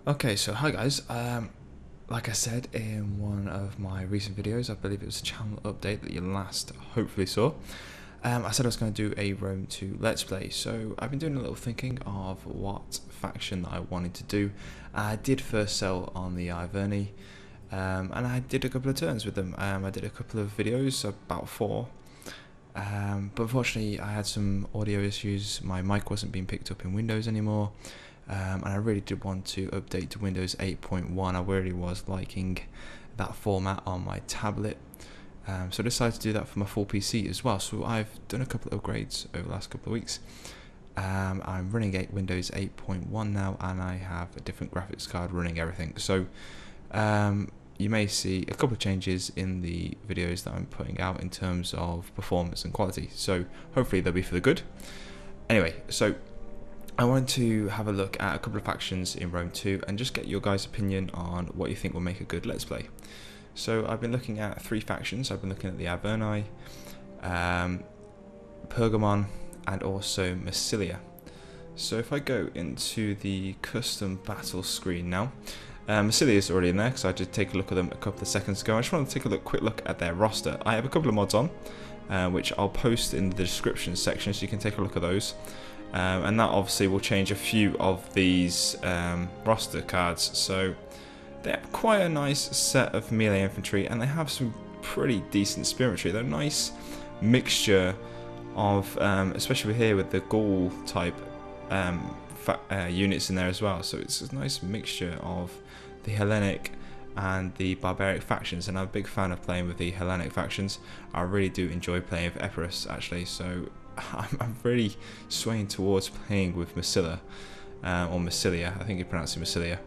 Okay, so hi guys. Like I said in one of my recent videos, I believe it was a channel update that you last hopefully saw. I said I was going to do a Rome 2 Let's Play, so I've been doing a little thinking of what faction that I wanted to do. I did first sell on the Averni, and I did a couple of turns with them. I did a couple of videos, about 4. But unfortunately I had some audio issues, my mic wasn't being picked up in Windows anymore. And I really did want to update to Windows 8.1. I really was liking that format on my tablet, so I decided to do that for my full PC as well. So I've done a couple of upgrades over the last couple of weeks. I'm running Windows 8.1 now, and I have a different graphics card running everything. So you may see a couple of changes in the videos that I'm putting out in terms of performance and quality. So hopefully they'll be for the good. Anyway, so I wanted to have a look at a couple of factions in Rome 2 and just get your guys' opinion on what you think will make a good Let's Play. So I've been looking at 3 factions. I've been looking at the Averni, Peragmon, and also Massilia. So if I go into the custom battle screen now, Massilia is already in there because I did take a look at them a couple of seconds ago. I just want to take a quick look at their roster. I have a couple of mods on, which I'll post in the description section so you can take a look at those. And that obviously will change a few of these roster cards. So they have quite a nice set of melee infantry, and they have some pretty decent spearmanry. They're a nice mixture of, especially here with the Gaul type units in there as well. So it's a nice mixture of the Hellenic and the barbaric factions, and I'm a big fan of playing with the Hellenic factions. I really do enjoy playing with Epirus actually, so I'm really swaying towards playing with Massilia, or Massilia, I think you pronounce it Massilia.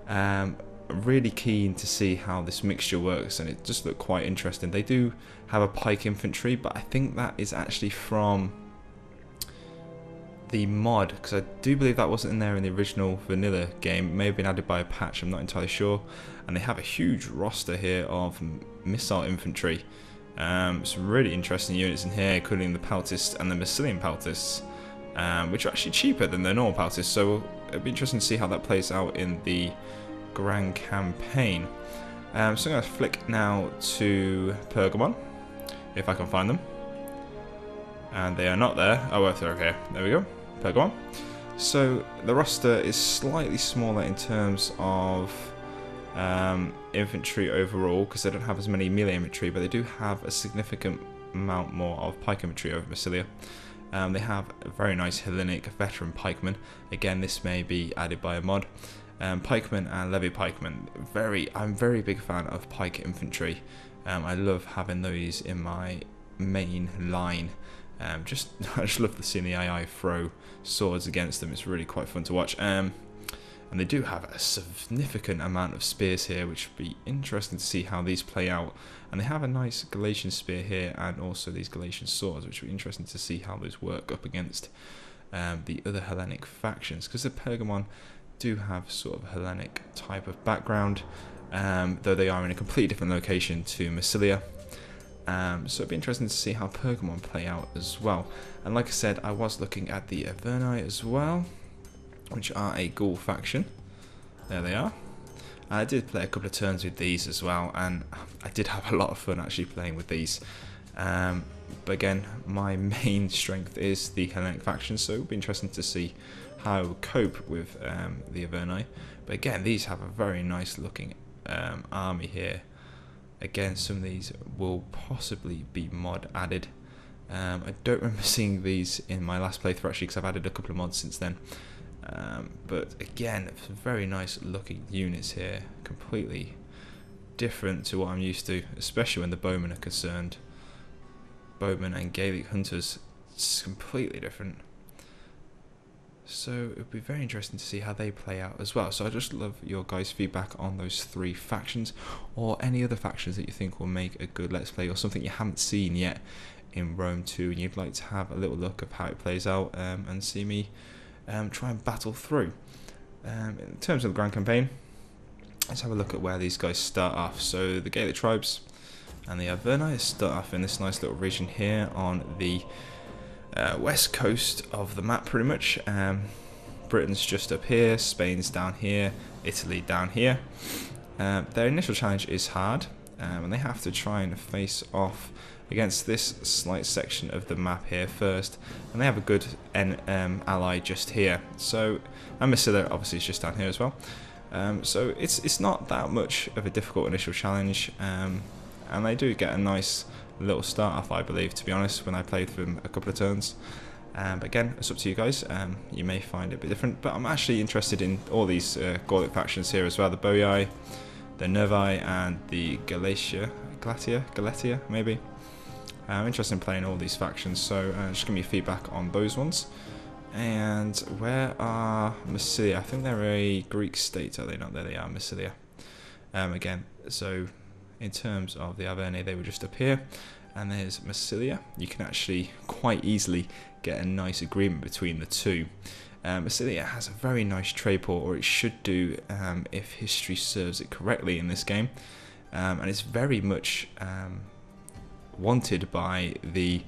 I'm really keen to see how this mixture works, and it just looked quite interesting. They do have a pike infantry, but I think that is actually from the mod, because I do believe that wasn't in there in the original vanilla game. It may have been added by a patch, I'm not entirely sure. And they have a huge roster here of missile infantry. Some really interesting units in here, including the Peltists and the Massilian Peltists, which are actually cheaper than the normal Peltists, so it'll be interesting to see how that plays out in the Grand Campaign. So I'm going to flick now to Pergamon, if I can find them. And they are not there. Oh, they're okay. There we go. Pergamon. So the roster is slightly smaller in terms of infantry overall, because they don't have as many melee infantry, but they do have a significant amount more of pike infantry over Massilia. They have a very nice Hellenic veteran pikemen. Again, this may be added by a mod. Pikemen and levy pikemen. I'm a very big fan of pike infantry. I love having those in my main line. I just love seeing the AI throw swords against them. It's really quite fun to watch. And they do have a significant amount of spears here, which would be interesting to see how these play out. And they have a nice Galatian spear here, and also these Galatian swords, which would be interesting to see how those work up against the other Hellenic factions, because the Pergamon do have sort of a Hellenic type of background, though they are in a completely different location to Massilia. So it'd be interesting to see how Pergamon play out as well. And like I said, I was looking at the Averni as well, which are a Gaul faction. There they are. I did play a couple of turns with these as well, and I did have a lot of fun actually playing with these. But again, my main strength is the Hellenic faction, so it'll be interesting to see how I would cope with the Averni. But again, these have a very nice looking army here. Again, some of these will possibly be mod added. I don't remember seeing these in my last playthrough actually, because I've added a couple of mods since then. But again, some very nice looking units here, completely different to what I'm used to, especially when the bowmen are concerned. Bowmen and Gaelic hunters, it's completely different. So it would be very interesting to see how they play out as well. So I just love your guys' feedback on those 3 factions, or any other factions that you think will make a good Let's Play, or something you haven't seen yet in Rome 2 and you'd like to have a little look of how it plays out, and see me try and battle through. In terms of the Grand Campaign, let's have a look at where these guys start off. So the Gaelic tribes and the Averni start off in this nice little region here on the west coast of the map, pretty much. Britain's just up here, Spain's down here, Italy down here. Their initial challenge is hard, and they have to try and face off against this slight section of the map here first, and they have a good ally just here. So, and Massilia obviously is just down here as well. So it's not that much of a difficult initial challenge, and they do get a nice little start off, I believe, to be honest, when I played them a couple of turns. But again, it's up to you guys. You may find it a bit different, but I'm actually interested in all these Gaulic factions here as well: the Boii, the Nervii, and the Galatia maybe. I'm interested in playing all these factions, so just give me feedback on those ones. And where are Massilia? I think they're a Greek state, are they not? There they are, Massilia. Again, so in terms of the Averni, they were just up here, and there's Massilia. You can actually quite easily get a nice agreement between the two. Massilia has a very nice trade port, or it should do if history serves it correctly in this game, and it's very much wanted by the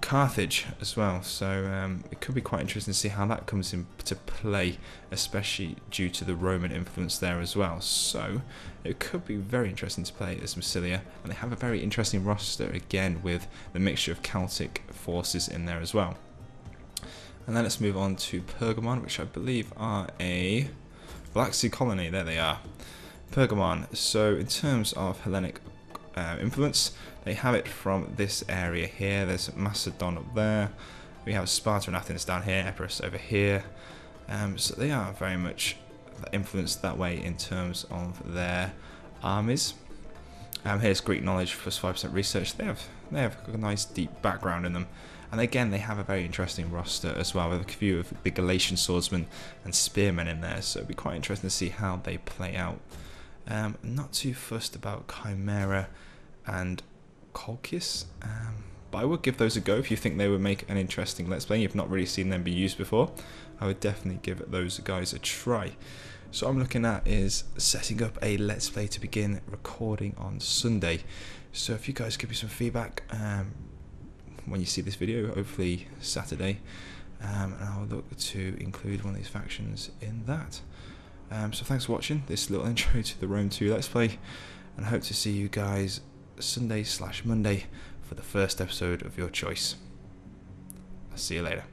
Carthage as well, so it could be quite interesting to see how that comes into play, especially due to the Roman influence there as well. So it could be very interesting to play as Massilia, and they have a very interesting roster again with the mixture of Celtic forces in there as well. And then let's move on to Pergamon, which I believe are a Black Sea colony. There they are, Pergamon. So in terms of Hellenic influence, they have it from this area here. There's Macedon up there, we have Sparta and Athens down here, Epirus over here. So they are very much influenced that way in terms of their armies. Here's Greek knowledge plus 5% research. They have a nice deep background in them, and again they have a very interesting roster as well, with a few of the Galatian swordsmen and spearmen in there. So it'll be quite interesting to see how they play out. Not too fussed about Chimera and Colchis, but I would give those a go if you think they would make an interesting Let's Play. You've not really seen them be used before. I would definitely give those guys a try. So what I'm looking at is setting up a Let's Play to begin recording on Sunday. So if you guys give me some feedback when you see this video, hopefully Saturday, and I'll look to include one of these factions in that. So thanks for watching this little intro to the Rome 2 Let's Play, and I hope to see you guys Sunday/Monday for the first episode of your choice. I'll see you later.